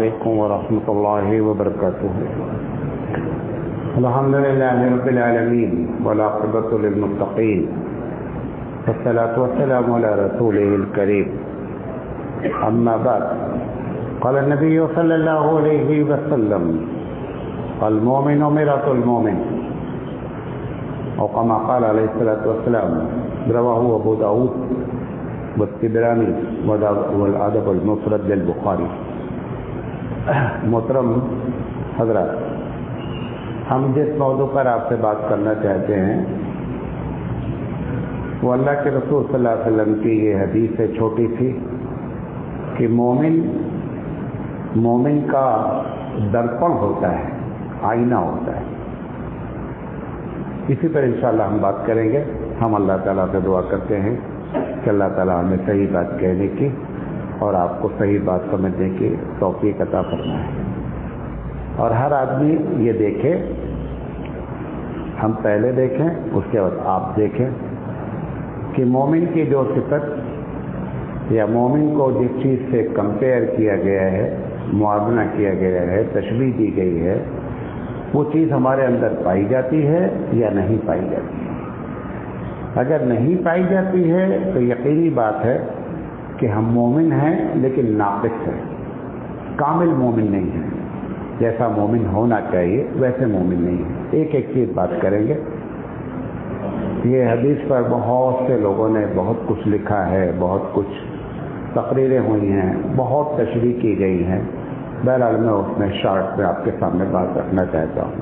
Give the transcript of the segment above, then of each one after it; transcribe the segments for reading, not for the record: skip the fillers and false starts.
علیکم ورحمۃ اللہ وبرکاتہ۔ الحمد للہ رب العالمین والعاقبۃ للمتقین والصلاۃ والسلام علی رسولہ الکریم، اما بعد، قال النبی صلی اللہ علیہ وسلم المؤمن مرآة المؤمن، او کما قال علیہ الصلاۃ والسلام، رواہ ابو داؤد والطبرانی والادب المفرد للبخاری۔ محترم حضرات، ہم جس موضوع پر آپ سے بات کرنا چاہتے ہیں وہ اللہ کے رسول صلی اللہ علیہ وسلم کی یہ حدیث ہے، چھوٹی سی، کہ مومن کا درپن ہوتا ہے، آئینہ ہوتا ہے۔ اسی پر انشاءاللہ ہم بات کریں گے۔ ہم اللہ تعالیٰ سے دعا کرتے ہیں کہ اللہ تعالیٰ ہمیں صحیح بات کہنے کی اور آپ کو صحیح بات سمجھنے کی توفیق عطا فرمائے، اور ہر آدمی یہ دیکھے، ہم پہلے دیکھیں اس کے بعد آپ دیکھیں کہ مومن کی جو صفت یا مومن کو جس چیز سے کمپیئر کیا گیا ہے، موازنہ کیا گیا ہے، تشبیہ دی گئی ہے، وہ چیز ہمارے اندر پائی جاتی ہے یا نہیں پائی جاتی ہے۔ اگر نہیں پائی جاتی ہے تو یقینی بات ہے کہ ہم مومن ہیں لیکن ناقص ہیں، کامل مومن نہیں ہیں۔ جیسا مومن ہونا چاہیے ویسے مومن نہیں ہے۔ ایک ایک چیز بات کریں گے۔ یہ حدیث پر بہت سے لوگوں نے بہت کچھ لکھا ہے، بہت کچھ تقریریں ہوئی ہیں، بہت تشریح کی گئی ہیں۔ بہرحال میں اس میں شارٹ میں آپ کے سامنے بات رکھنا چاہتا ہوں۔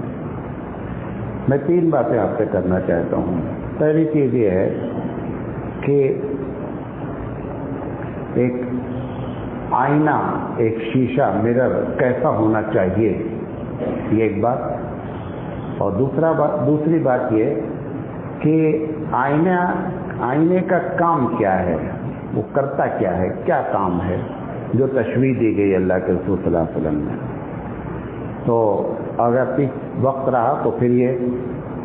میں 3 باتیں آپ سے کرنا چاہتا ہوں۔ پہلی چیز یہ ہے کہ ایک آئینہ، ایک شیشہ، مرر کیسا ہونا چاہیے، یہ ایک بات، اور دوسری بات یہ کہ آئینے کا کام کیا ہے، وہ کرتا کیا ہے، کیا کام ہے جو تشبیہ دی گئی اللہ کے رسول صلی اللہ علیہ وسلم نے۔ تو اگر وقت رہا تو پھر یہ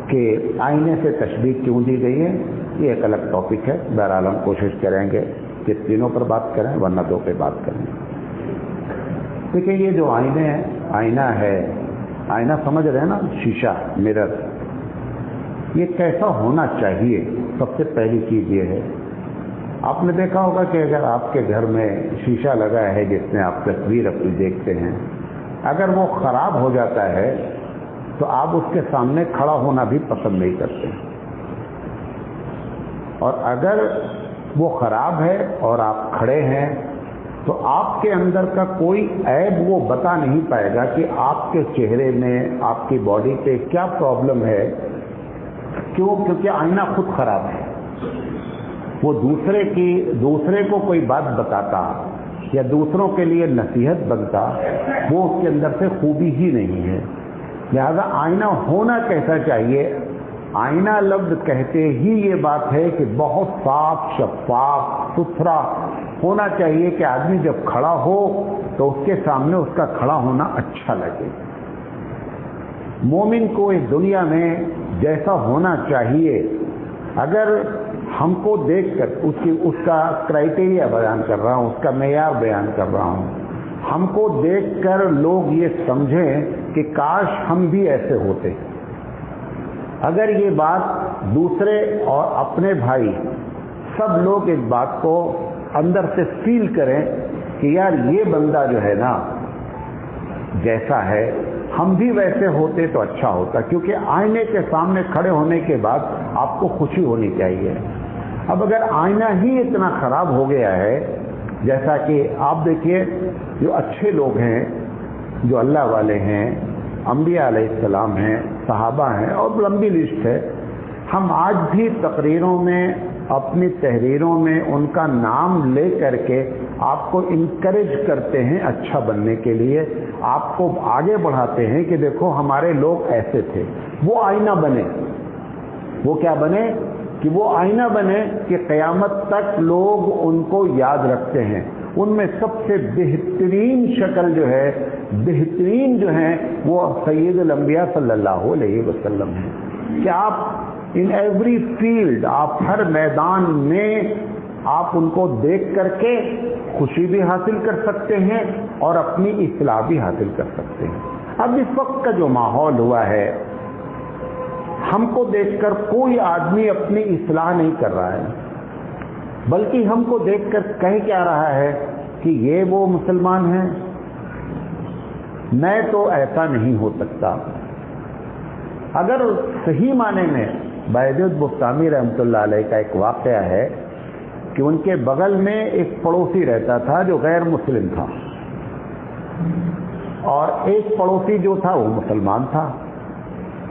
کہ آئینے سے تشبیہ کیوں دی گئی ہے، یہ ایک الگ ٹاپک ہے۔ بہرحال ہم کوشش کریں گے کہ تینوں پر بات کریں، ورنہ 2 پہ بات کریں۔ دیکھیں، یہ جو آئینہ ہے، آئینہ سمجھ رہے ہیں نا، شیشہ، مرر، یہ کیسا ہونا چاہیے؟ سب سے پہلی چیز یہ ہے، آپ نے دیکھا ہوگا کہ اگر آپ کے گھر میں شیشہ لگا ہے جس میں آپ تصویر اپنی دیکھتے ہیں، اگر وہ خراب ہو جاتا ہے تو آپ اس کے سامنے کھڑا ہونا بھی پسند نہیں کرتے، اور اگر وہ خراب ہے اور آپ کھڑے ہیں تو آپ کے اندر کا کوئی عیب وہ بتا نہیں پائے گا کہ آپ کے چہرے میں، آپ کی باڈی پہ کیا پرابلم ہے۔ کیونکہ آئینہ خود خراب ہے۔ وہ دوسرے کو کوئی بات بتاتا یا دوسروں کے لیے نصیحت بنتا، وہ اس کے اندر سے خوبی ہی نہیں ہے۔ لہذا آئینہ ہونا کیسا چاہیے؟ آئینہ لفظ کہتے ہی یہ بات ہے کہ بہت صاف، شفاف، ستھرا ہونا چاہیے کہ آدمی جب کھڑا ہو تو اس کے سامنے اس کا کھڑا ہونا اچھا لگے۔ مومن کو اس دنیا میں جیسا ہونا چاہیے، اگر ہم کو دیکھ کر اس کا کرائٹیریا بیان کر رہا ہوں، اس کا معیار بیان کر رہا ہوں، ہم کو دیکھ کر لوگ یہ سمجھیں کہ کاش ہم بھی ایسے ہوتے۔ اگر یہ بات دوسرے اور اپنے بھائی سب لوگ اس بات کو اندر سے فیل کریں کہ یار یہ بندہ جو ہے نا جیسا ہے، ہم بھی ویسے ہوتے تو اچھا ہوتا، کیونکہ آئینے کے سامنے کھڑے ہونے کے بعد آپ کو خوشی ہونی چاہیے۔ اب اگر آئینہ ہی اتنا خراب ہو گیا ہے، جیسا کہ آپ دیکھیے جو اچھے لوگ ہیں، جو اللہ والے ہیں، انبیاء علیہ السلام ہیں، صحابہ ہیں، اور لمبی لسٹ ہے، ہم آج بھی تقریروں میں، اپنی تحریروں میں ان کا نام لے کر کے آپ کو انکریج کرتے ہیں اچھا بننے کے لیے، آپ کو آگے بڑھاتے ہیں کہ دیکھو ہمارے لوگ ایسے تھے۔ وہ آئینہ بنے، وہ کیا بنے کہ وہ آئینہ بنے کہ قیامت تک لوگ ان کو یاد رکھتے ہیں۔ ان میں سب سے بہترین شکل جو ہے، بہترین جو ہیں، وہ سید الانبیاء صلی اللہ علیہ وسلم ہیں کہ آپ ان ایوری فیلڈ، آپ ہر میدان میں آپ ان کو دیکھ کر کے خوشی بھی حاصل کر سکتے ہیں اور اپنی اصلاح بھی حاصل کر سکتے ہیں۔ اب اس وقت کا جو ماحول ہوا ہے، ہم کو دیکھ کر کوئی آدمی اپنی اصلاح نہیں کر رہا ہے، بلکہ ہم کو دیکھ کر کہہ کیا رہا ہے کہ یہ وہ مسلمان ہیں، میں تو ایسا نہیں ہو سکتا۔ اگر صحیح معنی میں بایزید بستامی رحمۃ اللہ علیہ کا ایک واقعہ ہے کہ ان کے بغل میں ایک پڑوسی رہتا تھا جو غیر مسلم تھا، اور ایک پڑوسی جو تھا وہ مسلمان تھا۔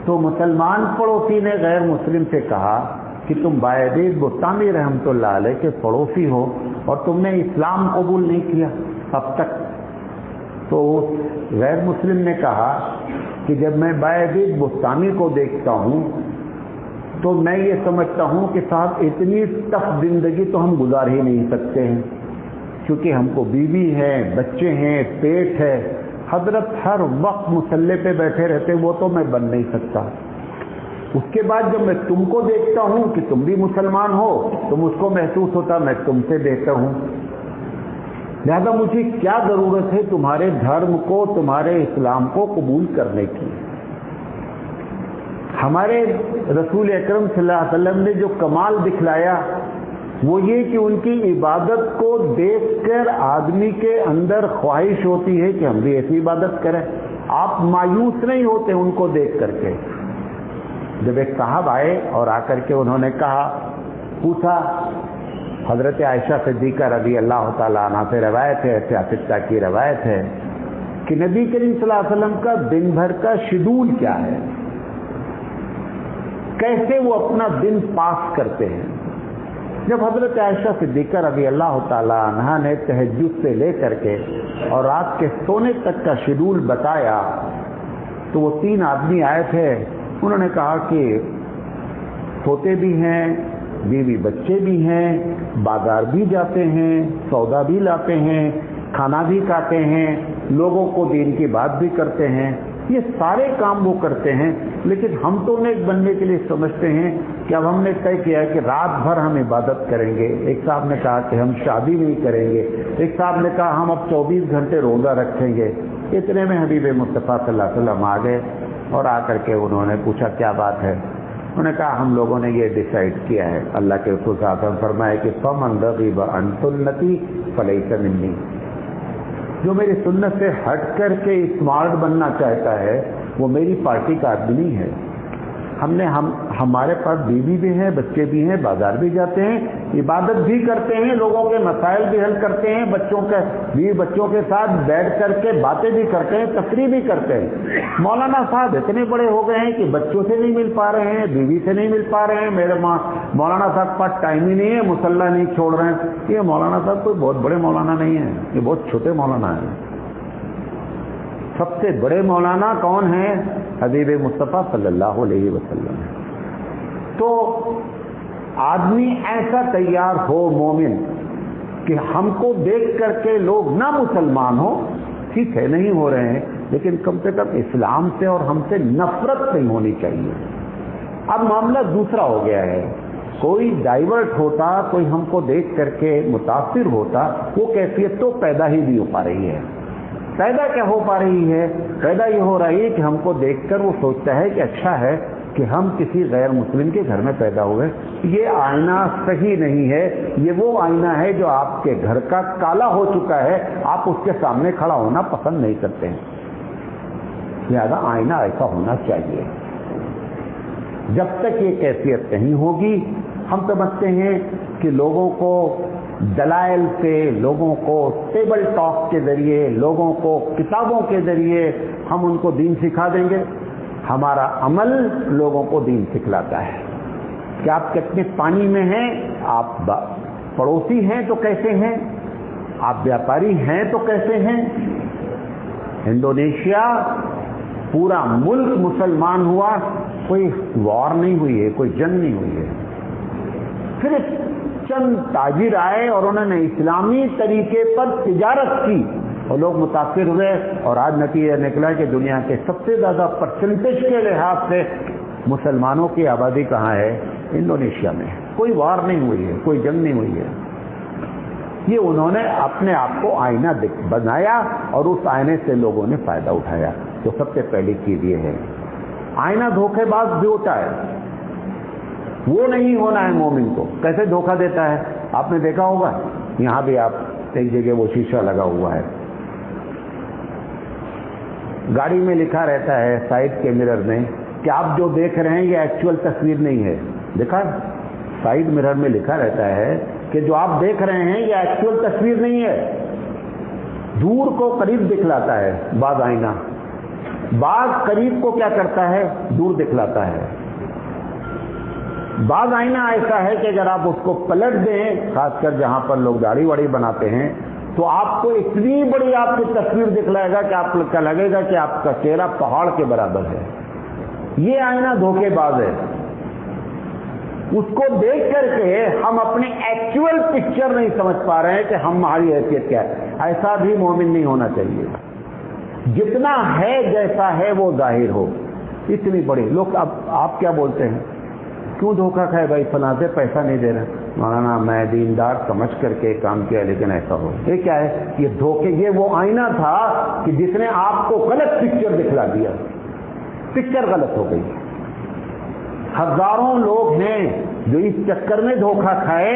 تو مسلمان پڑوسی نے غیر مسلم سے کہا کہ تم بایزید بستامی رحمۃ اللہ علیہ کے پڑوسی ہو اور تم نے اسلام قبول نہیں کیا اب تک۔ تو غیر مسلم نے کہا کہ جب میں بایزید بستامی کو دیکھتا ہوں تو میں یہ سمجھتا ہوں کہ صاحب اتنی ٹف زندگی تو ہم گزار ہی نہیں سکتے ہیں، کیونکہ ہم کو بیوی ہے، بچے ہیں، پیٹ ہے، حضرت ہر وقت مصلے پہ بیٹھے رہتے، وہ تو میں بن نہیں سکتا۔ اس کے بعد جب میں تم کو دیکھتا ہوں کہ تم بھی مسلمان ہو تو مجھ کو محسوس ہوتا میں تم سے بہتر ہوں، لہذا مجھے کیا ضرورت ہے تمہارے دھرم کو، تمہارے اسلام کو قبول کرنے کی۔ ہمارے رسول اکرم صلی اللہ علیہ وسلم نے جو کمال دکھلایا وہ یہ کہ ان کی عبادت کو دیکھ کر آدمی کے اندر خواہش ہوتی ہے کہ ہم بھی ایسی عبادت کریں۔ آپ مایوس نہیں ہوتے ان کو دیکھ کر کے۔ جب ایک صاحب آئے اور آ کر کے انہوں نے کہا، پوچھا، حضرت عائشہ صدیقہ رضی اللہ تعالیٰ عنہ سے روایت ہے، سیاستہ کی روایت ہے کہ نبی کریم صلی اللہ علیہ وسلم کا دن بھر کا شیڈول کیا ہے، کیسے وہ اپنا دن پاس کرتے ہیں۔ جب حضرت عائشہ صدیقہ رضی اللہ تعالیٰ عنہ نے تہجد سے لے کر کے اور رات کے سونے تک کا شیڈول بتایا تو وہ 3 آدمی آئے تھے، انہوں نے کہا کہ سوتے بھی ہیں، بیوی بچے بھی ہیں، بازار بھی جاتے ہیں، سودا بھی لاتے ہیں، کھانا بھی کھاتے ہیں، لوگوں کو دین کی بات بھی کرتے ہیں، یہ سارے کام وہ کرتے ہیں، لیکن ہم تو نیک بننے کے لیے سمجھتے ہیں کہ اب ہم نے طے کیا ہے کہ رات بھر ہم عبادت کریں گے۔ ایک صاحب نے کہا کہ ہم شادی نہیں کریں گے، ایک صاحب نے کہا ہم اب 24 گھنٹے روزہ رکھیں گے۔ اتنے میں حبیب مصطفیٰ صلی اللہ علیہ وسلم آ گئے اور آ کر کے انہوں نے پوچھا کیا بات ہے؟ انہوں نے کہا ہم لوگوں نے یہ ڈیسائیڈ کیا ہے، اللہ کے رسول صلی اللہ علیہ وسلم فرمائے کہ فَمَنْ رَغِبَ عَنْ سُنَّتِي فَلَيْسَ مِنِّي، جو میری سنت سے ہٹ کر کے اسمارٹ بننا چاہتا ہے وہ میری پارٹی کا آدمی نہیں ہے۔ ہمارے پاس بیوی بھی ہیں، بچے بھی ہیں، بازار بھی جاتے ہیں، عبادت بھی کرتے ہیں، لوگوں کے مسائل بھی حل کرتے ہیں، بیوی بچوں کے ساتھ بیٹھ کر کے باتیں بھی کرتے ہیں، تفریح بھی کرتے ہیں۔ مولانا صاحب اتنے بڑے ہو گئے ہیں کہ بچوں سے نہیں مل پا رہے ہیں، بیوی سے نہیں مل پا رہے ہیں، میرے مولانا صاحب کے پاس ٹائم ہی نہیں ہے، مصلی نہیں چھوڑ رہے ہیں۔ یہ مولانا صاحب کوئی بہت بڑے مولانا نہیں ہیں، یہ بہت چھوٹے مولانا ہیں۔ سب سے بڑے مولانا کون ہیں؟ حبیب مصطفیٰ صلی اللہ علیہ وسلم۔ تو آدمی ایسا تیار ہو مومن کہ ہم کو دیکھ کر کے لوگ نہ مسلمان ہو، ٹھیک ہے نہیں ہو رہے ہیں، لیکن کم سے کم اسلام سے اور ہم سے نفرت نہیں ہونی چاہیے۔ اب معاملہ دوسرا ہو گیا ہے، کوئی ڈائیورٹ ہوتا، کوئی ہم کو دیکھ کر کے متاثر ہوتا، وہ کیفیت تو پیدا ہی نہیں ہو پا رہی ہے۔ پیدا کیا ہو پا رہی ہے؟ پیدا یہ ہو رہی ہے کہ ہم کو دیکھ کر وہ سوچتا ہے کہ اچھا ہے کہ ہم کسی غیر مسلم کے گھر میں پیدا ہوئے۔ یہ آئینہ صحیح نہیں ہے، یہ وہ آئینہ ہے جو آپ کے گھر کا کالا ہو چکا ہے، آپ اس کے سامنے کھڑا ہونا پسند نہیں کرتے ہیں۔ لہذا آئینہ ایسا ہونا چاہیے۔ جب تک یہ کیفیت نہیں ہوگی، ہم سمجھتے ہیں کہ لوگوں کو دلائل سے، لوگوں کو ٹیبل ٹاک کے ذریعے، لوگوں کو کتابوں کے ذریعے ہم ان کو دین سکھا دیں گے۔ ہمارا عمل لوگوں کو دین سکھلاتا ہے کہ آپ کتنے پانی میں ہیں، آپ پڑوسی ہیں تو کیسے ہیں، آپ بیاپاری ہیں تو کیسے ہیں۔ انڈونیشیا پورا ملک مسلمان ہوا، کوئی وار نہیں ہوئی ہے، کوئی جنگ نہیں ہوئی ہے، صرف چند تاجر آئے اور انہوں نے اسلامی طریقے پر تجارت کی اور لوگ متاثر ہوئے، اور آج نتیجہ نکلا کہ دنیا کے سب سے زیادہ پرسنٹیج کے لحاظ سے مسلمانوں کی آبادی کہاں ہے؟ انڈونیشیا میں۔ کوئی وار نہیں ہوئی ہے، کوئی جنگ نہیں ہوئی ہے، یہ انہوں نے اپنے آپ کو آئینہ بنایا اور اس آئینے سے لوگوں نے فائدہ اٹھایا. تو سب سے پہلی چیز یہ ہے آئینہ دھوکے باز بھی ہوتا ہے, وہ نہیں ہونا ہے مومن کو. کیسے دھوکہ دیتا ہے آپ نے دیکھا ہوگا, یہاں بھی آپ ایک جگہ وہ شیشہ لگا ہوا ہے, گاڑی میں لکھا رہتا ہے سائڈ کے مرر میں کہ آپ جو دیکھ رہے ہیں یہ ایکچوئل تصویر نہیں ہے. دیکھا سائڈ مرر میں لکھا رہتا ہے کہ جو آپ دیکھ رہے ہیں یہ ایکچوئل تصویر نہیں ہے. دور کو قریب دکھلاتا ہے بعض آئینہ, بعض قریب کو کیا کرتا ہے دور دکھلاتا ہے. بعض آئینہ ایسا ہے کہ اگر آپ اس کو پلٹ دیں, خاص کر جہاں پر لوگ داڑھی واڑی بناتے ہیں, تو آپ کو اتنی بڑی آپ کی تصویر دکھلائے گا کہ آپ کو لگے گا کہ آپ کا چہرہ پہاڑ کے برابر ہے. یہ آئینہ دھوکے باز ہے. اس کو دیکھ کر کے ہم اپنی ایکچوئل پکچر نہیں سمجھ پا رہے ہیں کہ ہماری حیثیت کیا ہے. ایسا بھی مومن نہیں ہونا چاہیے. جتنا ہے جیسا ہے وہ ظاہر ہو. اتنی بڑی لوگ اب آپ کیا بولتے ہیں, کیوں دھوکہ کھائے بھائی فلاں سے پیسہ نہیں دے رہے. مولانا میں دیندار سمجھ کر کے کام کیا لیکن ایسا ہو. یہ کیا ہے, یہ دھوکے, یہ وہ آئینہ تھا کہ جس نے آپ کو غلط پکچر دکھلا دیا. پکچر غلط ہو گئی. ہزاروں لوگ ہیں جو اس چکر میں دھوکہ کھائے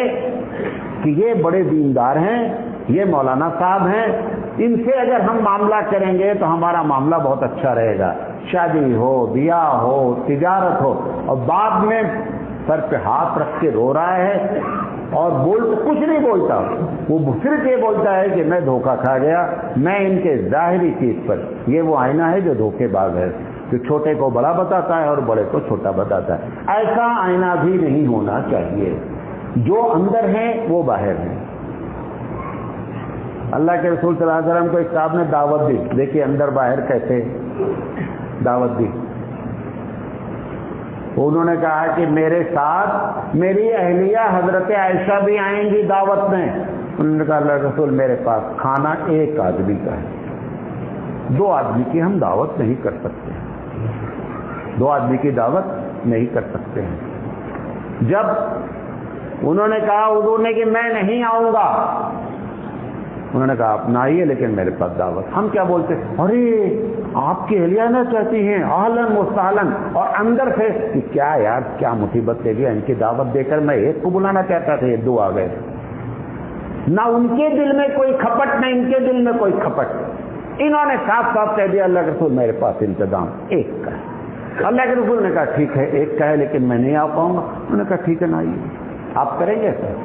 کہ یہ بڑے دیندار ہیں, یہ مولانا صاحب ہیں, ان سے اگر ہم معاملہ کریں گے تو ہمارا معاملہ بہت اچھا رہے گا. شادی ہو, بیاہ ہو, تجارت ہو, اور بعد میں سر پہ ہاتھ رکھ کے رو رہا ہے اور کچھ نہیں بولتا. وہ صرف یہ بولتا ہے کہ میں دھوکہ کھا گیا, میں ان کے ظاہری چیز پر. یہ وہ آئینہ ہے جو دھوکے باز ہے, جو چھوٹے کو بڑا بتاتا ہے اور بڑے کو چھوٹا بتاتا ہے. ایسا آئینہ بھی نہیں ہونا چاہیے. جو اندر ہے وہ باہر ہے. اللہ کے رسول صلی اللہ علیہ وسلم کو ایک صاحب نے دعوت دی. دیکھیے اندر باہر کیسے دعوت دی. انہوں نے کہا کہ میرے ساتھ میری اہلیہ حضرت عائشہ بھی آئیں گی دعوت میں. انہوں نے کہا اللہ کے رسول میرے پاس کھانا ایک آدمی کا ہے, 2 آدمی کی ہم دعوت نہیں کر سکتے. 2 آدمی کی دعوت نہیں کر سکتے ہیں. جب انہوں نے کہا حضور نے کہ میں نہیں آؤں گا, انہوں نے کہا آپ نہ آئیے لیکن میرے پاس دعوت. ہم کیا بولتے, ارے آپ کی اہلیہ نہ چاہتی ہیں, اہلاً و سہلاً, اور اندر سے کہ کیا یار کیا مصیبت دے گیا ان کی دعوت دے کر. میں ایک کو بلانا چاہتا تھا, یہ 2 آ گئے. نہ ان کے دل میں کوئی کھپٹ, نہ ان کے دل میں کوئی کھپٹ. انہوں نے صاف صاف کہہ دیا اللہ کے رسول میرے پاس انتظام ایک کا ہے. اللہ کے رسول نے کہا ٹھیک ہے ایک کا ہے لیکن میں نہیں آ پاؤں گا. انہوں نے کہا ٹھیک ہے نہ آئیے. آپ کریں گے سر؟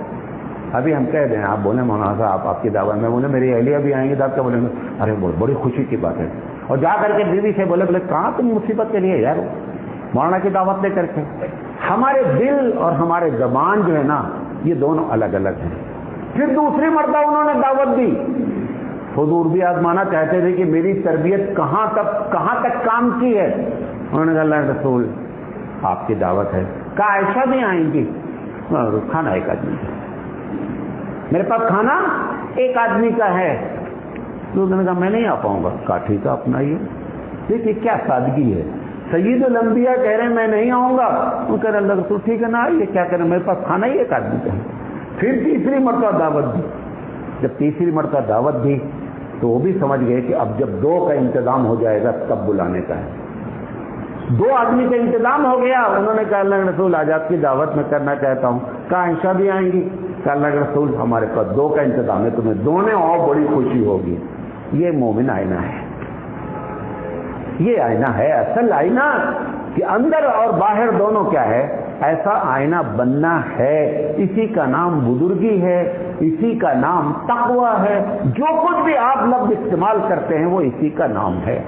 ابھی ہم کہہ دیں, آپ بولیں مولانا صاحب آپ کی دعوت میں, بولے میری اہلیہ بھی آئیں گی. آپ کیا بولیں گے؟ ارے بہت بڑی خوشی کی بات ہے. اور جا کر کے بیوی سے بولے کہاں تم مصیبت کے لیے یار مولانا کی دعوت لے کر کے. ہمارے دل اور ہمارے زبان جو ہے نا یہ دونوں الگ الگ ہیں. پھر دوسری مرتبہ انہوں نے دعوت دی. حضور بھی آزمانا چاہتے تھے کہ میری تربیت کہاں تک کام کی ہے. انہوں نے کہا اللہ کے رسول آپ کی دعوت ہے. کہا عائشہ بھی آئیں گی. کھانا ایک آدمی کا, میرے پاس کھانا ایک آدمی کا ہے. تو انہوں نے کہا میں نہیں آ پاؤں گا. کہا ٹھیک ہے اپنائیے. دیکھیے کیا سادگی ہے. سید الانبیاء کہہ رہے ہیں میں نہیں آؤں گا, وہ کہہ رہے اللہ رسول ٹھیک ہے نہ آئیے, کیا کریں میرے پاس کھانا ہی ایک آدمی کا ہے. پھر تیسری مرتبہ دعوت دی. جب تیسری مرتبہ دعوت دی تو وہ بھی سمجھ گئے کہ اب جب 2 کا انتظام ہو جائے گا تب بلانے کا ہے. 2 آدمی کا انتظام ہو گیا. انہوں نے کہا اللہ کے رسول آج آپ کی دعوت میں کرنا چاہتا ہوں. کہا عائشہ بھی آئیں گی. کہا اللہ کے رسول ہمارے پاس 2 کا انتظام ہے, تمہیں دونوں اور بڑی خوشی ہوگی. یہ مومن آئینہ ہے. یہ آئینہ ہے اصل آئینہ کہ اندر اور باہر دونوں کیا ہے. ایسا آئینہ بننا ہے. اسی کا نام بزرگی ہے, اسی کا نام تقوی ہے. جو کچھ بھی آپ لفظ استعمال کرتے ہیں وہ اسی کا نام ہے.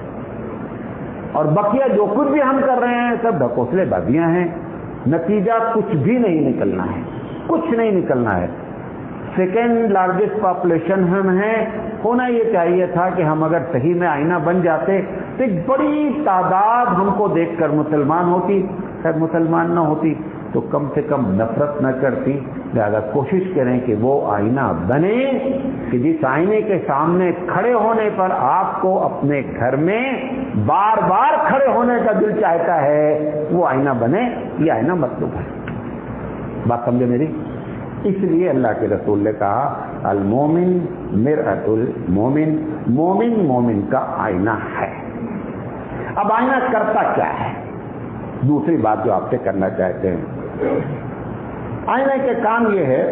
اور بقیہ جو کچھ بھی ہم کر رہے ہیں سب ڈھکوسلے بازیاں ہیں. نتیجہ کچھ بھی نہیں نکلنا ہے, کچھ نہیں نکلنا ہے. سیکنڈ لارجسٹ پاپولیشن ہم ہیں. ہونا یہ چاہیے تھا کہ ہم اگر صحیح میں آئینہ بن جاتے تو ایک بڑی تعداد ہم کو دیکھ کر مسلمان ہوتی. شاید مسلمان نہ ہوتی تو کم سے کم نفرت نہ کرتی. لہذا کوشش کریں کہ وہ آئینہ بنے کہ جس آئینے کے سامنے کھڑے ہونے پر آپ کو اپنے گھر میں بار بار کھڑے ہونے کا دل چاہتا ہے, وہ آئینہ بنے. یہ آئینہ مطلوب ہے. بات سمجھے میری؟ اس لیے اللہ کے رسول نے کہا المومن مرأۃ المومن، مومن مومن کا آئینہ ہے۔ اب آئینہ کرتا کیا ہے؟ دوسری بات جو آپ سے کرنا چاہتے ہیں، آئینے کے کام یہ ہے،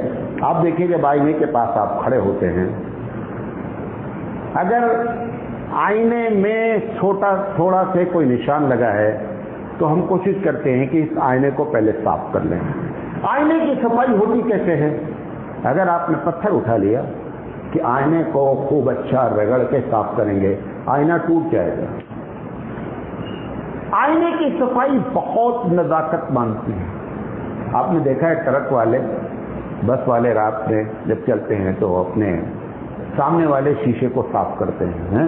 آپ دیکھیے جب آئینے کے پاس آپ کھڑے ہوتے ہیں، اگر آئینے میں تھوڑا سے کوئی نشان لگا ہے تو ہم کوشش کرتے ہیں کہ اس آئینے کو پہلے صاف کر لیں۔ آئینے کی صفائی ہوتی کیسے ہے؟ اگر آپ نے پتھر اٹھا لیا کہ آئینے کو خوب اچھا رگڑ کے صاف کریں گے، آئینہ ٹوٹ جائے گا۔ آئینے کی صفائی بہت نزاکت مانگتی ہے۔ آپ نے دیکھا ہے ٹرک والے، بس والے رات میں جب چلتے ہیں تو اپنے سامنے والے شیشے کو صاف کرتے ہیں،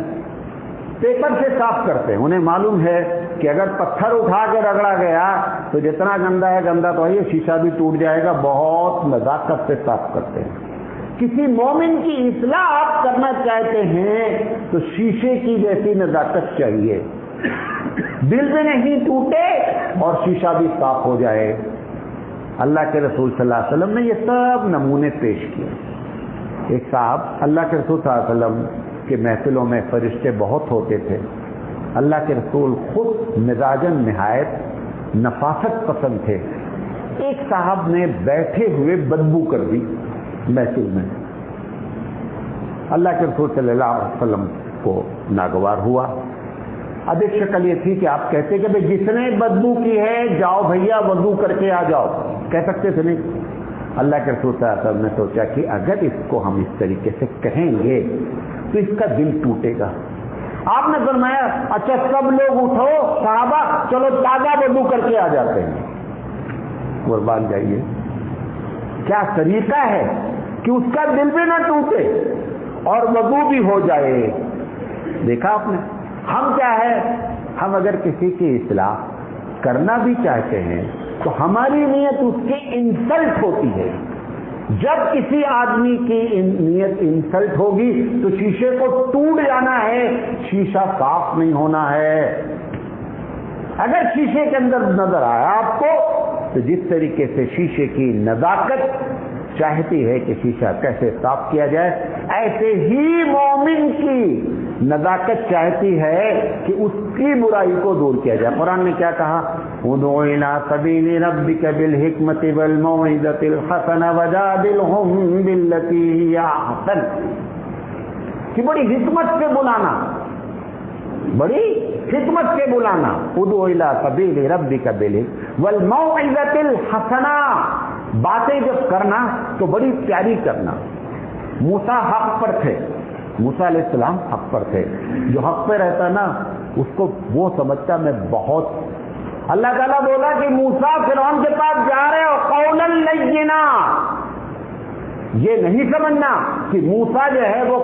پیپر سے صاف کرتے ہیں۔ انہیں معلوم ہے کہ اگر پتھر اٹھا کے رگڑا گیا تو جتنا گندا ہے گندا تو ہے، شیشہ بھی ٹوٹ جائے گا، بہت نزاکت سے صاف کرتے ہیں۔ کسی مومن کی اصلاح آپ کرنا چاہتے ہیں تو شیشے کی جیسی نزاکت چاہیے، دل میں نہیں ٹوٹے اور شیشہ بھی صاف ہو جائے۔ اللہ کے رسول صلی اللہ علیہ وسلم نے یہ سب نمونے پیش کیے۔ ایک صاحب، اللہ کے رسول صلی اللہ علیہ وسلم کے محفلوں میں فرشتے بہت ہوتے تھے، اللہ کے رسول خود مزاجن نہایت نفاست پسند تھے۔ ایک صاحب نے بیٹھے ہوئے بدبو کر دی محفل میں، اللہ کے رسول صلی اللہ علیہ وسلم کو ناگوار ہوا۔ اب ایک شکل یہ تھی کہ آپ کہتے کہ بھئی جس نے بدبو کی ہے جاؤ بھیا وضو کر کے آ جاؤ، کہہ سکتے تھے نہیں؟ اللہ کے رسول صلی اللہ علیہ وسلم نے سوچا کہ اگر اس کو ہم اس طریقے سے کہیں گے تو اس کا دل ٹوٹے گا۔ آپ نے فرمایا اچھا سب لوگ اٹھو صحابہ، چلو تازہ وضو کر کے آ جاتے ہیں۔ قربان جائیے، کیا طریقہ ہے کہ اس کا دل بھی نہ ٹوٹے اور وضو بھی ہو جائے۔ دیکھا آپ نے؟ ہم کیا ہے، ہم اگر کسی کی اصلاح کرنا بھی چاہتے ہیں تو ہماری نیت اس کی انسلٹ ہوتی ہے۔ جب کسی آدمی کی نیت انسلٹ ہوگی تو شیشے کو ٹوٹ جانا ہے، شیشہ صاف نہیں ہونا ہے۔ اگر شیشے کے اندر نظر آیا آپ کو تو جس طریقے سے شیشے کی نزاکت چاہتی ہے کہ شیشہ کیسے صاف کیا جائے، ایسے ہی مومن کی نزاکت چاہتی ہے کہ اس کی برائی کو دور کیا جائے۔ قرآن نے کیا کہا؟ ادع الی سبیل ربک بالحکمۃ والموعظۃ الحسنہ وجادلہم باللتی ہی احسن، کہ بڑی حکمت سے بلانا، بڑی حکمت سے بلانا۔ ادع الی سبیل ربک بالحکمۃ والموعظۃ الحسنہ، باتیں جب کرنا تو بڑی پیاری کرنا۔ موسیٰ حق پر تھے، موسیٰ علیہ السلام حق پر تھے۔ جو حق پہ رہتا نا اس کو وہ سمجھتا میں بہت، اللہ تعالیٰ بولا کہ موسیٰ فرعون کے پاس جا رہے ہو قولا لینا، یہ نہیں سمجھنا کہ موسیٰ جو ہے وہ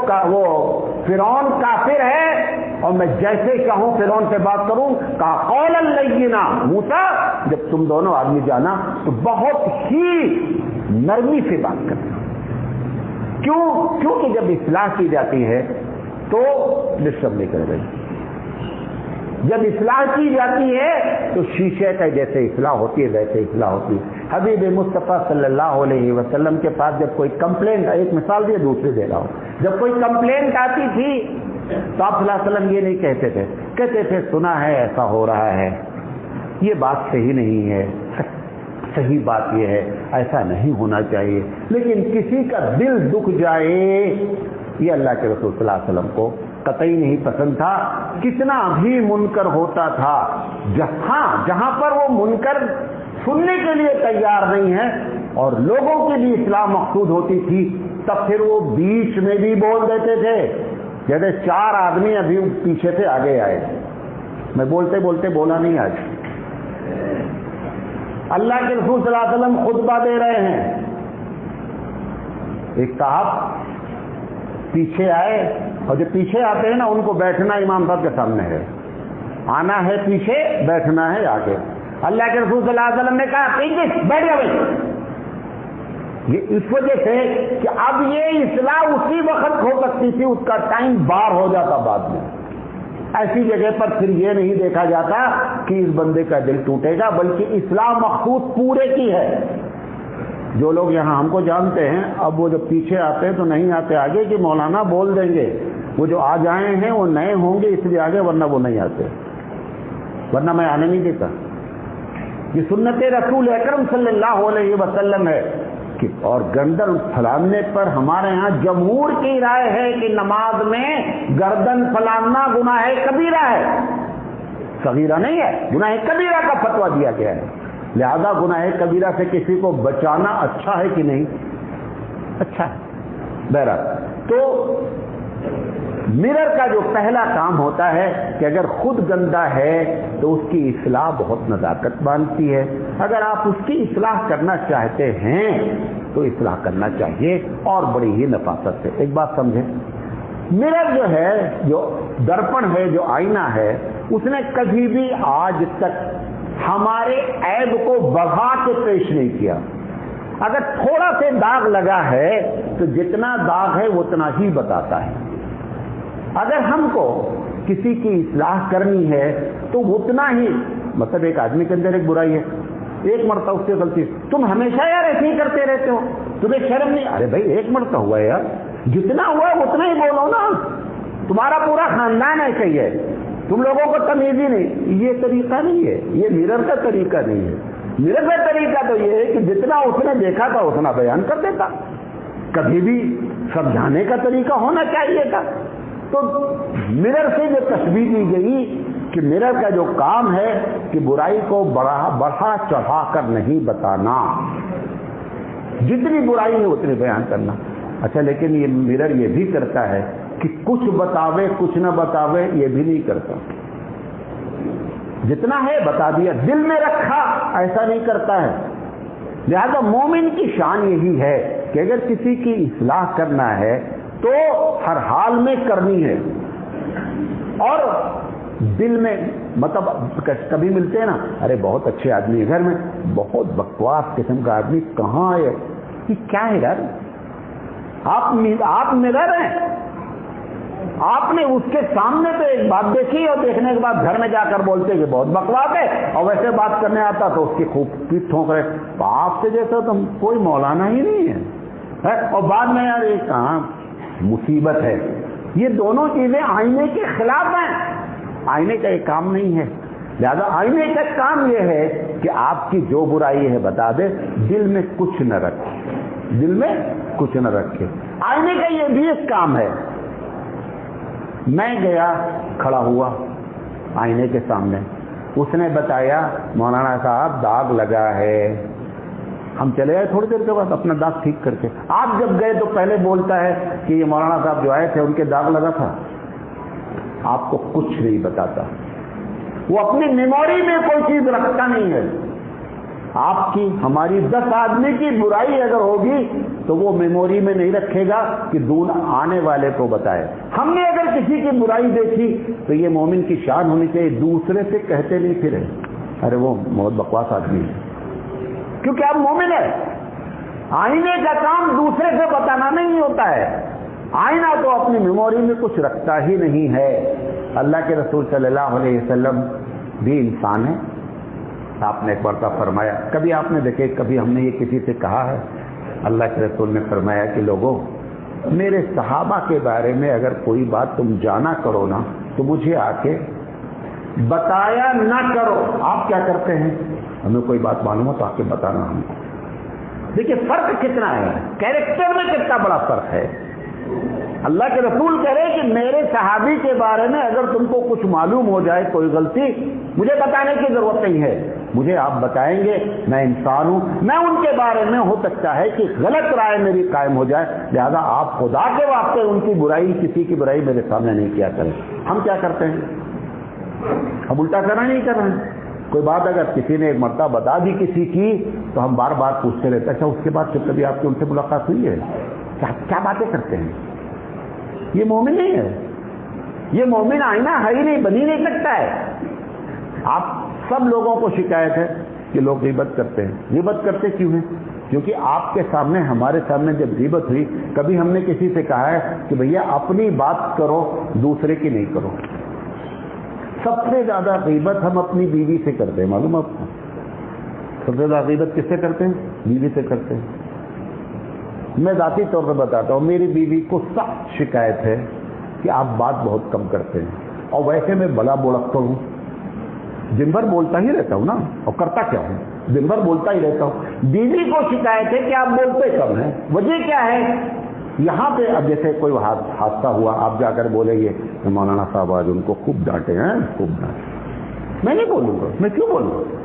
فرعون کافر ہے اور میں جیسے کہوں فرعون سے بات کروں، کہا قولا لینا، موسیٰ جب تم دونوں آدمی جانا تو بہت ہی نرمی سے بات کرنا۔ کیونکہ جب اصلاح کی جاتی ہے تو ڈسٹرب نہیں کر رہی، جب اصلاح کی جاتی ہے تو شیشے کا جیسے اصلاح ہوتی ہے ویسے اصلاح ہوتی ہے۔ حبیب مصطفیٰ صلی اللہ علیہ وسلم کے پاس جب کوئی کمپلینٹ، ایک مثال دی دوسری دے رہا ہوں، جب کوئی کمپلینٹ آتی تھی تو آپ صلی اللہ علیہ وسلم یہ نہیں کہتے تھے، کہتے تھے سنا ہے ایسا ہو رہا ہے، یہ بات صحیح نہیں ہے، صحیح بات یہ ہے ایسا نہیں ہونا چاہیے۔ لیکن کسی کا دل دکھ جائے یہ اللہ کے رسول صلی اللہ علیہ وسلم کو قطعی نہیں پسند تھا۔ کتنا بھی منکر ہوتا تھا، جہاں پر وہ منکر سننے کے لیے تیار نہیں ہے اور لوگوں کی بھی اصلاح مقصود ہوتی تھی، تب پھر وہ بیچ میں بھی بول دیتے تھے۔ جیسے 4 آدمی ابھی پیچھے سے آگے آئے، میں بولتے بولتے بولا نہیں آج، اللہ کے رسول صلی اللہ علیہ وسلم خطبہ دے رہے ہیں، ایک صاحب پیچھے آئے اور جو پیچھے آتے ہیں نا ان کو بیٹھنا امام صاحب کے سامنے ہے، آنا ہے پیچھے، بیٹھنا ہے آگے۔ اللہ کے رسول صلی اللہ علیہ وسلم نے کہا بیٹھ جاؤ، یہ اس وجہ سے کہ اب یہ اصلاح اسی وقت ہو سکتی تھی، اس کا ٹائم بار ہو جاتا بعد میں۔ ایسی جگہ پر پھر یہ نہیں دیکھا جاتا کہ اس بندے کا دل ٹوٹے گا، بلکہ اصلاح مقصود پورے کی ہے۔ جو لوگ یہاں ہم کو جانتے ہیں اب وہ جب پیچھے آتے ہیں تو نہیں آتے آگے کہ مولانا بول دیں گے. وہ جو آج آئے ہیں وہ نئے ہوں گے اس لیے آگے, ورنہ وہ نہیں آتے, ورنہ میں آنے نہیں دیتا. یہ سنت رسول اکرم صلی اللہ علیہ وسلم ہے. اور گردن پھلاننے پر ہمارے ہاں جمہور کی رائے ہے کہ نماز میں گردن پھلاننا گناہ کبیرہ ہے, صغیرہ نہیں ہے, گناہ کبیرہ کا فتویٰ دیا گیا ہے. لہذا گناہ کبیرہ سے کسی کو بچانا اچھا ہے کہ نہیں؟ اچھا ہے. بہرحال تو مرر کا جو پہلا کام ہوتا ہے کہ اگر خود گندا ہے تو اس کی اصلاح بہت نزاکت مانگتی ہے. اگر آپ اس کی اصلاح کرنا چاہتے ہیں تو اصلاح کرنا چاہیے اور بڑی ہی نفاست سے. ایک بات سمجھیں, مرر جو ہے, جو درپن ہے, جو آئینہ ہے, اس نے کبھی بھی آج تک ہمارے عیب کو بڑھا کے پیش نہیں کیا. اگر تھوڑا سے داغ لگا ہے تو جتنا داغ ہے اتنا ہی بتاتا ہے. اگر ہم کو کسی کی اصلاح کرنی ہے تو اتنا ہی, مطلب ایک آدمی کے اندر ایک برائی ہے, ایک مرتبہ اس سے غلطی, تم ہمیشہ یار ایسے ہی کرتے رہتے ہو, تمہیں شرم نہیں؟ ارے بھائی ایک مرتبہ ہوا ہے یار, جتنا ہوا ہے اتنا ہی بولو نا. تمہارا پورا خاندان ایسا ہی ہے, تم لوگوں کو تمیز ہی نہیں. یہ طریقہ نہیں ہے, یہ مرر کا طریقہ نہیں ہے. مرر کا طریقہ تو یہ ہے کہ جتنا اس نے دیکھا تھا اتنا بیان کر دیتا. کبھی بھی سمجھانے کا طریقہ ہونا چاہیے تھا. تو مرر سے جو تشبیہ دی گئی کہ مرر کا جو کام ہے کہ برائی کو بڑھا چڑھا کر نہیں بتانا, جتنی برائی ہے اتنی بیان کرنا. اچھا, لیکن یہ مرر یہ بھی کرتا ہے کہ کچھ بتاوے کچھ نہ بتاوے, یہ بھی نہیں کرتا. جتنا ہے بتا دیا, دل میں رکھا ایسا نہیں کرتا ہے. لہذا مومن کی شان یہی ہے کہ اگر کسی کی اصلاح کرنا ہے تو ہر حال میں کرنی ہے, اور دل میں, مطلب کبھی ملتے ہیں نا, ارے بہت اچھے آدمی ہے گھر میں, بہت بکواس قسم کا آدمی, کہاں ہے یہ کیا ہے یار؟ آپ مرر ہیں. آپ نے اس کے سامنے تو ایک بات دیکھی اور دیکھنے کے بعد گھر میں جا کر بولتے کہ بہت بکواس ہے, اور ویسے بات کرنے آتا تو اس کی خوب پیٹ ٹھونک رہے. آپ سے جیسا تو کوئی مولانا ہی نہیں ہے. اور بعد میں یار یہ کہاں مصیبت ہے. یہ دونوں چیزیں آئینے کے خلاف ہیں. آئینے کا ایک کام نہیں ہے. لہذا آئینے کا کام یہ ہے کہ آپ کی جو برائی ہے بتا دے, دل میں کچھ نہ رکھے, دل میں کچھ نہ رکھے. آئینے کا یہ بھی ایک کام ہے. میں گیا, کھڑا ہوا آئینے کے سامنے, اس نے بتایا مولانا صاحب داغ لگا ہے. ہم چلے آئے تھوڑی دیر کے بعد اپنا داغ ٹھیک کر کے. آپ جب گئے تو پہلے بولتا ہے کہ یہ مولانا صاحب جو آئے تھے ان کے داغ لگا تھا. آپ کو کچھ نہیں بتاتا. وہ اپنی میموری میں کوئی چیز رکھتا نہیں ہے. آپ کی, ہماری 10 آدمی کی برائی اگر ہوگی تو وہ میموری میں نہیں رکھے گا کہ دون آنے والے کو بتائے. ہم نے اگر کسی کی برائی دیکھی تو یہ مومن کی شان ہونی چاہیے, دوسرے سے کہتے نہیں پھرے ارے وہ بہت بکواس آدمی ہے, کیونکہ آپ مومن ہے. آئینے کا کام دوسرے سے بتانا نہیں ہوتا ہے. آئینہ تو اپنی میموری میں کچھ رکھتا ہی نہیں ہے. اللہ کے رسول صلی اللہ علیہ وسلم بھی انسان ہے. آپ نے ایک مرتبہ فرمایا, کبھی آپ نے دیکھے, کبھی ہم نے یہ کسی سے کہا ہے, اللہ کے رسول نے فرمایا کہ لوگوں, میرے صحابہ کے بارے میں اگر کوئی بات تم جانا کرو نا تو مجھے آ کے بتایا نہ کرو. آپ کیا کرتے ہیں, ہمیں کوئی بات معلوم ہو تو آ کے بتانا ہم کو. دیکھیے فرق کتنا ہے, کیریکٹر میں کتنا بڑا فرق ہے. اللہ کے رسول کہہ رہے کہ میرے صحابی کے بارے میں اگر تم کو کچھ معلوم ہو جائے کوئی غلطی, مجھے بتانے کی ضرورت نہیں ہے, مجھے آپ بتائیں گے, میں انسان ہوں, میں ان کے بارے میں ہو سکتا ہے کہ غلط رائے میری قائم ہو جائے. لہذا آپ خدا کے واسطے ان کی برائی, کسی کی برائی میرے سامنے نہیں کیا کریں. ہم کیا کرتے ہیں, ہم الٹا کرنا نہیں کر رہے ہیں. کوئی بات اگر کسی نے ایک مرتبہ بتا دی کسی کی تو ہم بار بار پوچھتے رہتے, اچھا اس کے بعد جب کبھی آپ کی ان سے ملاقات ہوئی ہے, کیا باتیں کرتے ہیں. یہ مومن نہیں ہے. یہ مومن آئینہ ہے ہی نہیں, بن ہی نہیں سکتا ہے. آپ سب لوگوں کو شکایت ہے کہ لوگ غیبت کرتے ہیں. غیبت کرتے کیوں ہیں؟ کیونکہ آپ کے سامنے, ہمارے سامنے جب غیبت ہوئی, کبھی ہم نے کسی سے کہا ہے کہ بھیا اپنی بات کرو, دوسرے کی نہیں کرو. سب سے زیادہ غیبت ہم اپنی بیوی سے کرتے ہیں, معلوم آپ کو. سب سے زیادہ غیبت کس سے کرتے ہیں؟ بیوی سے کرتے ہیں. میں ذاتی طور پہ بتاتا ہوں، میری بیوی کو سخت شکایت ہے کہ آپ بات بہت کم کرتے ہیں، اور ویسے میں بڑا بولتا ہوں، دن بھر بولتا ہی رہتا ہوں نا، اور کرتا کیا ہوں، دن بھر بولتا ہی رہتا ہوں۔ بیوی کو شکایت ہے کہ آپ بولتے کم ہیں، وجہ کیا ہے؟ یہاں پہ اب جیسے کوئی حادثہ ہوا، آپ جا کر بولیں گے کہ مولانا صاحب آج ان کو خوب ڈانٹے ہیں، خوب ڈانٹے، میں نہیں بولوں گا، میں کیوں بولوں گا؟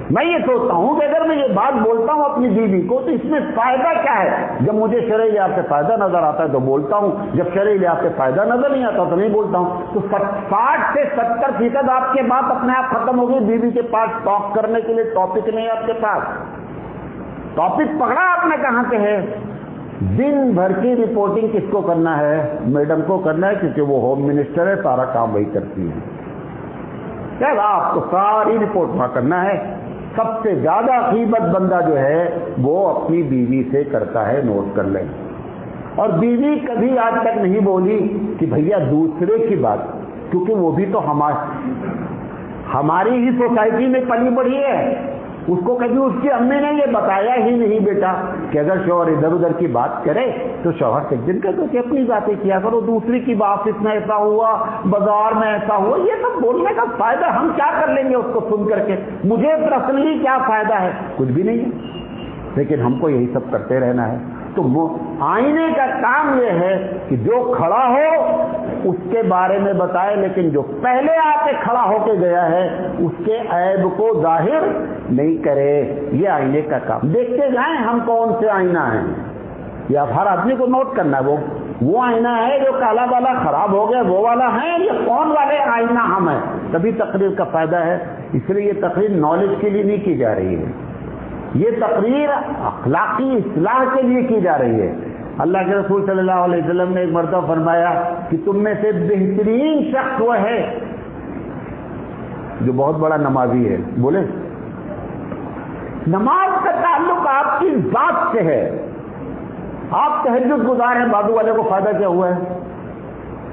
میں یہ سوچتا ہوں کہ اگر میں یہ بات بولتا ہوں اپنی بیوی کو تو اس میں فائدہ کیا ہے؟ جب مجھے شرعی لحاظ سے فائدہ نظر آتا ہے تو بولتا ہوں، جب شرعی لحاظ سے فائدہ نظر نہیں آتا تو نہیں بولتا ہوں۔ تو 60 سے 70% آپ کے بات اپنے آپ ختم ہو گئی، بیوی کے پاس ٹاک کرنے کے لیے ٹاپک نہیں ہے آپ کے پاس۔ ٹاپک پکڑا آپ نے کہاں سے ہے؟ دن بھر کی رپورٹنگ کس کو کرنا ہے؟ میڈم کو کرنا ہے، کیونکہ وہ ہوم منسٹر ہے، سارا کام وہی کرتی ہے۔ کیا آپ کو ساری رپورٹ وہاں کرنا ہے؟ سب سے زیادہ غیبت بندہ جو ہے وہ اپنی بیوی سے کرتا ہے، نوٹ کر لیں۔ اور بیوی کبھی آج تک نہیں بولی کہ بھیا دوسرے کی بات، کیونکہ وہ بھی تو ہماری ہی سوسائٹی میں پلی بڑھی ہے، اس کو کبھی اس کی امی نے یہ بتایا ہی نہیں بیٹا کہ اگر شوہر ادھر ادھر کی بات کرے تو شوہر سے دن کر کے اپنی باتیں کیا کرو، دوسری کی بات، اس میں ایسا ہوا، بازار میں ایسا ہوا، یہ سب بولنے کا فائدہ ہم کیا کر لیں گے اس کو سن کر کے؟ مجھے پرسنلی کیا فائدہ ہے؟ کچھ بھی نہیں ہے، لیکن ہم کو یہی سب کرتے رہنا ہے۔ تو آئینے کا کام یہ ہے کہ جو کھڑا ہو اس کے بارے میں بتائے، لیکن جو پہلے آ کے کھڑا ہو کے گیا ہے اس کے عیب کو ظاہر نہیں کرے۔ یہ آئینے کا کام۔ دیکھتے جائیں ہم کون سے آئینہ ہیں، یا ہر آدمی کو نوٹ کرنا ہے وہ آئینہ ہے جو کالا والا خراب ہو گیا، وہ والا ہے، یہ کون والے آئینہ ہم ہیں؟ تبھی تقریر کا فائدہ ہے۔ اس لیے یہ تقریر نالج کے لیے نہیں کی جا رہی ہے، یہ تقریر اخلاقی اصلاح کے لیے کی جا رہی ہے۔ اللہ کے رسول صلی اللہ علیہ وسلم نے ایک مرتبہ فرمایا کہ تم میں سے بہترین شخص وہ ہے جو بہت بڑا نمازی ہے۔ بولے نماز کا تعلق آپ کی ذات سے ہے، آپ تہجد گزار ہیں، بازو والے کو فائدہ کیا ہوا ہے؟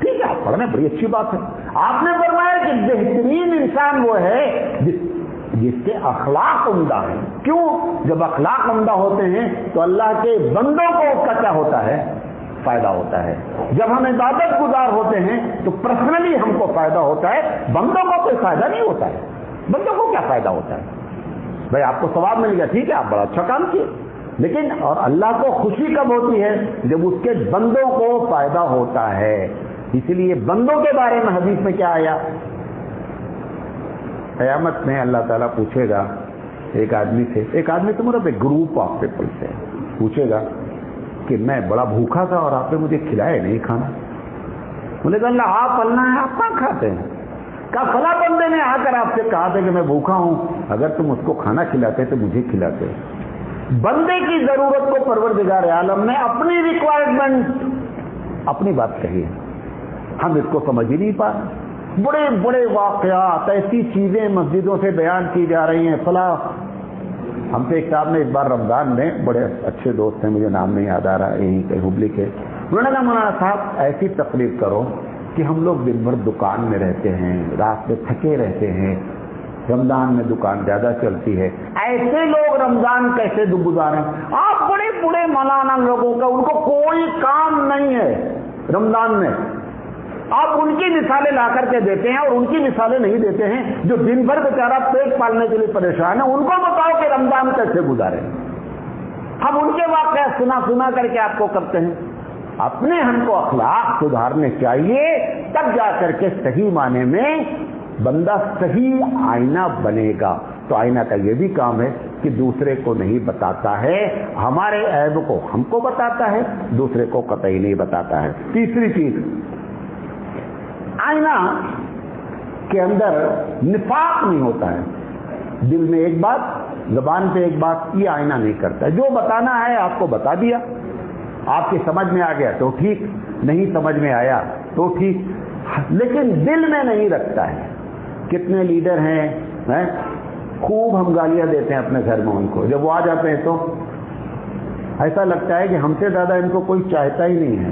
ٹھیک ہے، آپ پڑھنے بڑی اچھی بات ہے۔ آپ نے فرمایا کہ بہترین انسان وہ ہے جس کے اخلاق عمدہ ہیں۔ کیوں؟ جب اخلاق عمدہ ہوتے ہیں تو اللہ کے بندوں کو اس کا کیا ہوتا ہے؟ فائدہ ہوتا ہے۔ جب ہم عبادت گزار ہوتے ہیں تو پرسنلی ہم کو فائدہ ہوتا ہے، بندوں کو کوئی فائدہ نہیں ہوتا ہے۔ بندوں کو کیا فائدہ ہوتا ہے؟ بھائی آپ کو ثواب مل گیا، ٹھیک ہے، آپ بڑا اچھا کام کیے، لیکن اور اللہ کو خوشی کب ہوتی ہے؟ جب اس کے بندوں کو فائدہ ہوتا ہے۔ اس لیے بندوں کے بارے میں حدیث میں کیا آیا؟ قیامت میں اللہ تعالیٰ پوچھے گا ایک آدمی تو مرب ایک گروپ آف پیپل سے پوچھے گا کہ میں بڑا بھوکا تھا اور آپ نے مجھے کھلایا نہیں کھانا۔ بولے گا اللہ آپ اللہ ہیں، آپ کہاں کھاتے ہیں؟ کہا فلاں بندے نے آ کر آپ سے کہا تھا کہ میں بھوکا ہوں، اگر تم اس کو کھانا کھلاتے تو مجھے کھلاتے۔ بندے کی ضرورت کو پروردگار عالم نے اپنی ریکوائرمنٹ اپنی بات کہی ہے، ہم اس کو سمجھ ہی نہیں پا رہے۔ بڑے بڑے واقعات، ایسی چیزیں مسجدوں سے بیان کی جا رہی ہیں، فلاں۔ ہم سے ایک صاحب نے اس بار رمضان میں، بڑے اچھے دوست ہیں، مجھے نام نہیں یاد آ رہا، یہیں کہ ہبلی کے، انہوں نے کہا مولانا صاحب ایسی تقریر کرو کہ ہم لوگ دن بھر دکان میں رہتے ہیں، رات میں تھکے رہتے ہیں، رمضان میں دکان زیادہ چلتی ہے، ایسے لوگ رمضان کیسے گزاریں؟ آپ بڑے بڑے مولانا لوگوں کا ان کو کوئی کام نہیں ہے رمضان میں، آپ ان کی مثالیں لا کر کے دیتے ہیں اور ان کی مثالیں نہیں دیتے ہیں جو دن بھر بیچارہ پیٹ پالنے کے لیے پریشان ہے، ان کو بتاؤ کہ رمضان کیسے گزارے۔ ہم ان کے واقعات سنا کر کے آپ کو کرتے ہیں۔ اپنے ہم کو اخلاق سدھارنے چاہیے، تب جا کر کے صحیح معنی میں بندہ صحیح آئینہ بنے گا۔ تو آئینہ کا یہ بھی کام ہے کہ دوسرے کو نہیں بتاتا ہے، ہمارے عیب کو ہم کو بتاتا ہے، دوسرے کو قطعی نہیں بتاتا ہے۔ تیسری چیز، آئینہ کے اندر نفاق نہیں ہوتا ہے، دل میں ایک بات، زبان پہ ایک بات، یہ آئینہ نہیں کرتا۔ جو بتانا ہے آپ کو بتا دیا، آپ کی سمجھ میں آ گیا تو ٹھیک، نہیں سمجھ میں آیا تو ٹھیک، لیکن دل میں نہیں رکھتا ہے۔ کتنے لیڈر ہیں خوب ہم گالیاں دیتے ہیں اپنے گھر میں ان کو، جب وہ آ جاتے ہیں تو ایسا لگتا ہے کہ ہم سے زیادہ ان کو کوئی چاہتا ہی نہیں ہے،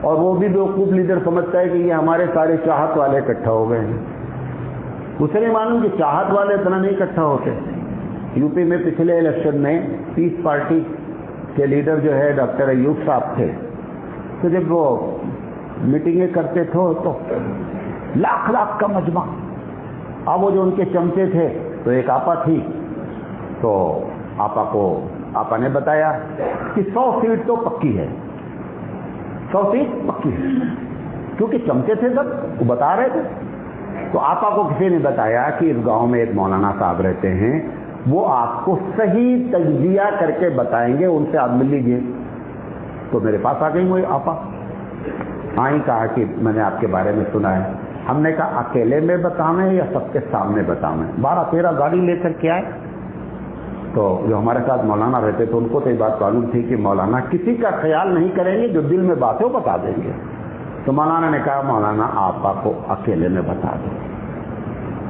اور وہ بھی بیوقوف لیڈر سمجھتا ہے کہ یہ ہمارے سارے چاہت والے اکٹھا ہو گئے ہیں۔ اسے نہیں معلوم کہ چاہت والے اتنا نہیں اکٹھا ہوتے۔ یو پی میں پچھلے الیکشن میں پیس پارٹی کے لیڈر جو ہے ڈاکٹر ایوب صاحب تھے، تو جب وہ میٹنگیں کرتے تھے تو لاکھ لاکھ کا مجمع، اب وہ جو ان کے چمچے تھے تو ایک آپا تھی، تو آپا نے بتایا کہ 100 سیٹ تو پکی ہے، 100 سیٹ پکی ہے، کیونکہ چمچے تھے سب وہ بتا رہے تھے۔ تو آپا کو کسی نے بتایا کہ اس گاؤں میں ایک مولانا صاحب رہتے ہیں، وہ آپ کو صحیح تجزیہ کر کے بتائیں گے، ان سے آپ مل لیجیے۔ تو میرے پاس آ گئی وہ آپا، آئی کہا کہ میں نے آپ کے بارے میں سنا ہے۔ ہم نے کہا اکیلے میں بتاؤں یا سب کے سامنے بتاؤں؟ 12-13 گاڑی لے کر کے آئے، تو جو ہمارے ساتھ مولانا رہتے تھے ان کو تو یہ بات معلوم تھی کہ مولانا کسی کا خیال نہیں کریں گے، جو دل میں بات ہے وہ بتا دیں گے۔ تو مولانا نے کہا مولانا آپا کو اکیلے میں بتا دو۔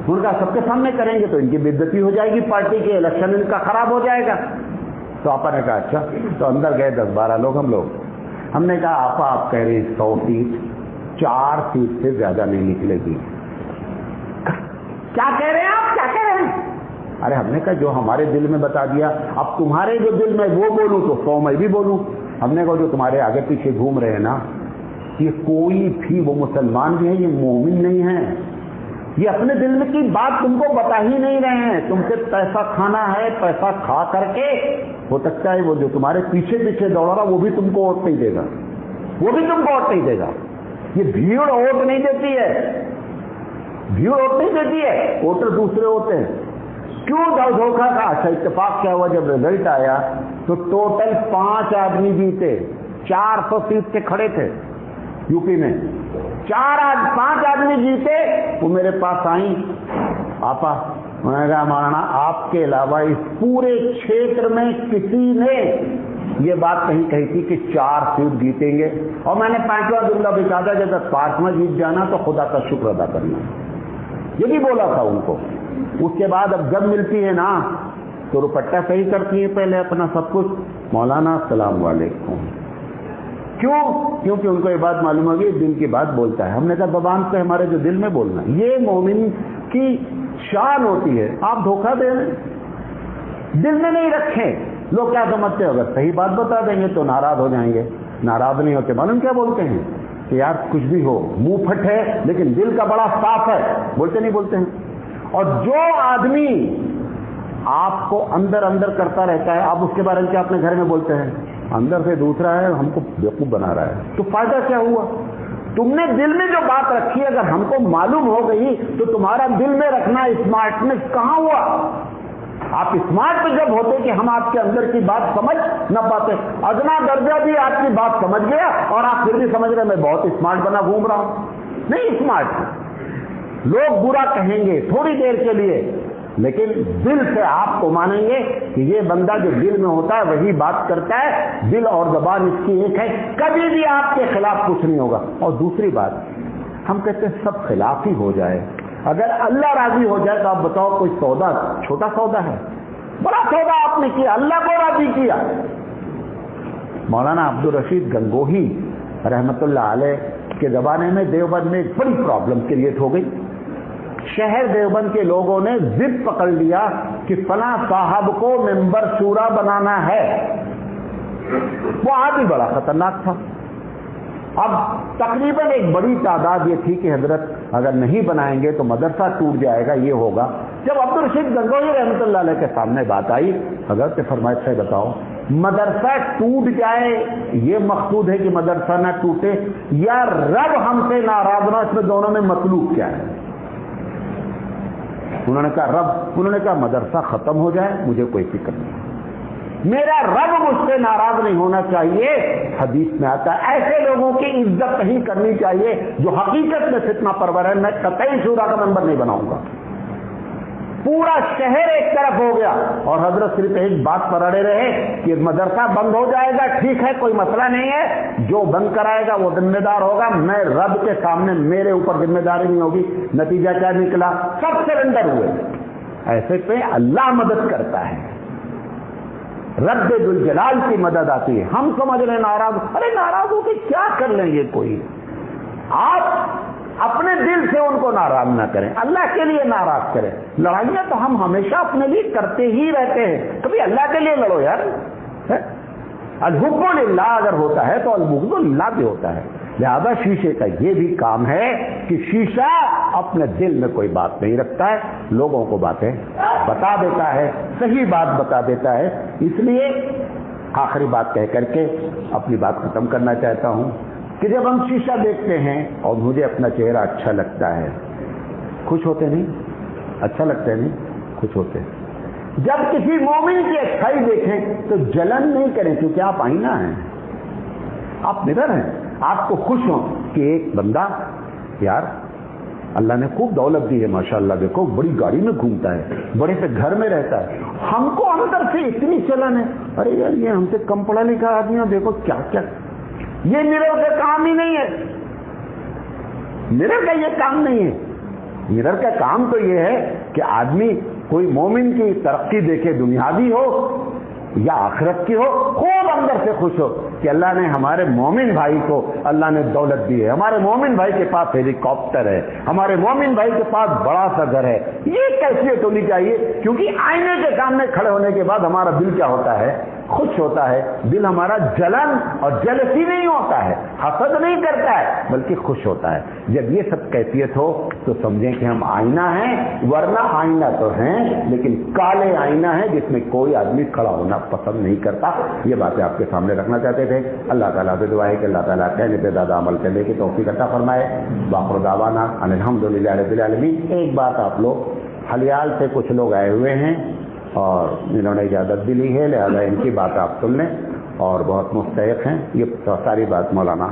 ان کا سب کے سامنے کریں گے تو ان کی بے عزتی ہو جائے گی، پارٹی کے الیکشن ان کا خراب ہو جائے گا۔ تو آپا نے کہا اچھا۔ تو اندر گئے 10-12 لوگ ہم نے کہا آپا آپ کہہ رہے 100 سیٹ، 4 سیٹ سے زیادہ نہیں نکلے گی۔ کیا کہہ رہے ہیں آپ، کیا کہہ رہے ہیں؟ ارے ہم نے کہا جو ہمارے دل میں بتا دیا، اب تمہارے جو دل میں وہ بولوں تو 100 میں بھی بولوں۔ ہم نے کہا جو تمہارے آگے پیچھے گھوم رہے ہیں نا، یہ کوئی بھی، وہ مسلمان بھی ہیں، یہ مومن نہیں ہیں، یہ اپنے دل میں کی بات تم کو بتا ہی نہیں رہے ہیں، تم سے پیسہ کھانا ہے، پیسہ کھا کر کے ہو سکتا ہے وہ جو تمہارے پیچھے پیچھے دوڑ رہا وہ بھی تم کو ووٹ نہیں دے گا، وہ بھی تم کو ووٹ نہیں دے گا۔ یہ بھیڑ ووٹ نہیں دیتی ہے، بھیڑ ووٹ نہیں دیتی ہے، ووٹر دوسرے ہوتے ہیں۔ کیوں دھوکھا کا؟ اچھا اتفاق کیا ہوا، جب رزلٹ آیا تو ٹوٹل 5 آدمی جیتے، 400 سیٹ سے کھڑے تھے یو پی میں، 5 آدمی جیتے۔ وہ میرے پاس آئیں آپا، انہوں نے کہا مولانا آپ کے علاوہ اس پورے چھیتر میں کسی نے یہ بات نہیں کہی تھی کہ 4 سیٹ جیتیں گے، اور میں نے 5واں جملہ بھی کہا تھا جب 5واں جیت جانا تو خدا کا شکر ادا کرنا، یہ بھی بولا تھا ان کو۔ اس کے بعد اب جب ملتی ہے نا تو روپٹہ صحیح کرتی ہے پہلے اپنا سب کچھ، مولانا السلام علیکم۔ کیوں؟ کیونکہ ان کو یہ بات معلوم ہوگی دل کی بات بولتا ہے۔ ہم نے کہا زبان سے ہمارے جو دل میں بولنا ہے، یہ مومن کی شان ہوتی ہے۔ آپ دھوکہ دے رہے ہیں، دل میں نہیں رکھیں۔ لوگ کیا سمجھتے ہیں اگر صحیح بات بتا دیں گے تو ناراض ہو جائیں گے، ناراض نہیں ہوتے۔ معلوم کیا بولتے ہیں کہ یار کچھ بھی ہو منہ پھٹ ہے لیکن دل کا بڑا صاف ہے، بولتے نہیں بولتے ہیں۔ اور جو آدمی آپ کو اندر اندر کرتا رہتا ہے، آپ اس کے بارے میں کیا اپنے گھر میں بولتے ہیں، اندر سے دوسرا ہے ہم کو بیوقوف بنا رہا ہے، تو فائدہ کیا ہوا؟ تم نے دل میں جو بات رکھی ہے اگر ہم کو معلوم ہو گئی تو تمہارا دل میں رکھنا اسمارٹنس کہاں ہوا؟ آپ اسمارٹ جب ہوتے کہ ہم آپ کے اندر کی بات سمجھ نہ پاتے، ادنا درجہ بھی آپ کی بات سمجھ گیا اور آپ پھر بھی سمجھ رہے میں بہت اسمارٹ بنا گھوم رہا ہوں۔ نہیں اسمارٹ، لوگ برا کہیں گے تھوڑی دیر کے لیے، لیکن دل سے آپ کو مانیں گے کہ یہ بندہ جو دل میں ہوتا ہے وہی بات کرتا ہے، دل اور زبان اس کی ایک ہے، کبھی بھی آپ کے خلاف کچھ نہیں ہوگا۔ اور دوسری بات، ہم کہتے ہیں سب خلاف ہی ہو جائے، اگر اللہ راضی ہو جائے تو آپ بتاؤ کوئی سودا چھوٹا سودا ہے؟ بڑا سودا آپ نے کیا، اللہ کو راضی کیا۔ مولانا عبدالرشید گنگوہی رحمت اللہ علیہ کے زمانے میں دیوبند میں ایک بڑی پرابلم کریٹ ہو گئی۔ شہر دیوبند کے لوگوں نے ضد پکڑ لیا کہ فلاں صاحب کو ممبر شورا بنانا ہے، وہ آدمی بڑا خطرناک تھا۔ اب تقریباً ایک بڑی تعداد یہ تھی کہ حضرت اگر نہیں بنائیں گے تو مدرسہ ٹوٹ جائے گا، یہ ہوگا۔ جب عبدالرشید گنگوہی رحمۃ اللہ علیہ کے سامنے بات آئی، حضرت نے فرمایا سے بتاؤ مدرسہ ٹوٹ جائے یہ مقصود ہے کہ مدرسہ نہ ٹوٹے، یا رب ہم سے ناراض نہ، اس میں دونوں میں مطلوب کیا ہے؟ انہوں نے کہا رب، انہوں نے کہا مدرسہ ختم ہو جائے مجھے کوئی فکر نہیں، میرا رب مجھ سے ناراض نہیں ہونا چاہیے۔ حدیث میں آتا ہے ایسے لوگوں کی عزت نہیں کرنی چاہیے جو حقیقت میں فتنہ پرور ہے۔ میں قطعی شورا کا ممبر نہیں بناؤں گا۔ پورا شہر ایک طرف ہو گیا اور حضرت صرف ایک بات پر اڑے رہے کہ مدرسہ بند ہو جائے گا، ٹھیک ہے کوئی مسئلہ نہیں ہے، جو بند کرائے گا وہ ذمہ دار ہوگا، میں رب کے سامنے میرے اوپر ذمہ داری نہیں ہوگی۔ نتیجہ کیا نکلا؟ سب سرنڈر ہوئے۔ ایسے پہ اللہ مدد کرتا ہے، رب ذوالجلال کی مدد آتی ہے۔ ہم سمجھ رہے ناراض، ارے ناراض ہو کے کیا کر لیں گے کوئی؟ آپ اپنے دل سے ان کو ناراض نہ کریں، اللہ کے لیے ناراض کریں۔ لڑائیاں تو ہم ہمیشہ اپنے لیے کرتے ہی رہتے ہیں، کبھی اللہ کے لیے لڑو یار، الحب للہ اگر ہوتا ہے تو البغض للہ بھی ہوتا ہے. لہذا شیشے کا یہ بھی کام ہے کہ شیشہ اپنے دل میں کوئی بات نہیں رکھتا ہے, لوگوں کو باتیں بتا دیتا ہے, صحیح بات بتا دیتا ہے. اس لیے آخری بات کہہ کر کے اپنی بات ختم کرنا چاہتا ہوں کہ جب ہم شیشہ دیکھتے ہیں اور مجھے اپنا چہرہ اچھا لگتا ہے, خوش ہوتے نہیں؟ اچھا لگتا ہے نہیں؟ خوش ہوتے. جب کسی مومن کی اچھائی دیکھیں تو جلن نہیں کریں, کیونکہ آپ آئینہ ہیں, آپ مرر ہیں. آپ کو خوش ہوں کہ ایک بندہ یار اللہ نے خوب دولت دی ہے ماشاءاللہ, دیکھو بڑی گاڑی میں گھومتا ہے, بڑے سے گھر میں رہتا ہے. ہم کو اندر سے اتنی چلن ہے, ارے یار یہ ہم سے کم پڑھا لکھا آدمی ہے, دیکھو کیا کیا. یہ مرر کا کام ہی نہیں ہے, مرر کا یہ کام نہیں ہے. مرر کا کام تو یہ ہے کہ آدمی کوئی مومن کی ترقی دیکھے, دنیاوی ہو یا آخرت کی ہو, خوب اندر سے خوش ہو کہ اللہ نے ہمارے مومن بھائی کو اللہ نے دولت دی ہے, ہمارے مومن بھائی کے پاس ہیلی کاپٹر ہے, ہمارے مومن بھائی کے پاس بڑا سا گھر ہے. یہ کیفیت ہونی چاہیے, کیونکہ آئینے کے سامنے کھڑے ہونے کے بعد ہمارا دل کیا ہوتا ہے؟ خوش ہوتا ہے. دل ہمارا جلن اور جلسی نہیں ہوتا ہے, حسد نہیں کرتا ہے, بلکہ خوش ہوتا ہے. جب یہ سب کیفیت ہو تو سمجھیں کہ ہم آئینہ ہیں, ورنہ آئینہ تو ہیں لیکن کالے آئینہ ہیں جس میں کوئی آدمی کھڑا ہونا پسند نہیں کرتا. یہ باتیں آپ کے سامنے رکھنا چاہتے تھے. اللہ تعالیٰ سے دعا ہے کہ اللہ تعالیٰ کہنے پہ زیادہ عمل کرنے کی توفیق عطا فرمائے. باخر دعوانا ان الحمدللہ رب العالمین. ایک بات آپ لوگ, حلیال سے کچھ لوگ آئے ہوئے ہیں اور انہوں نے اجازت بھی لی ہے, لہذا ان کی بات آپ سن لیں اور بہت مستحق ہیں. یہ ساری بات مولانا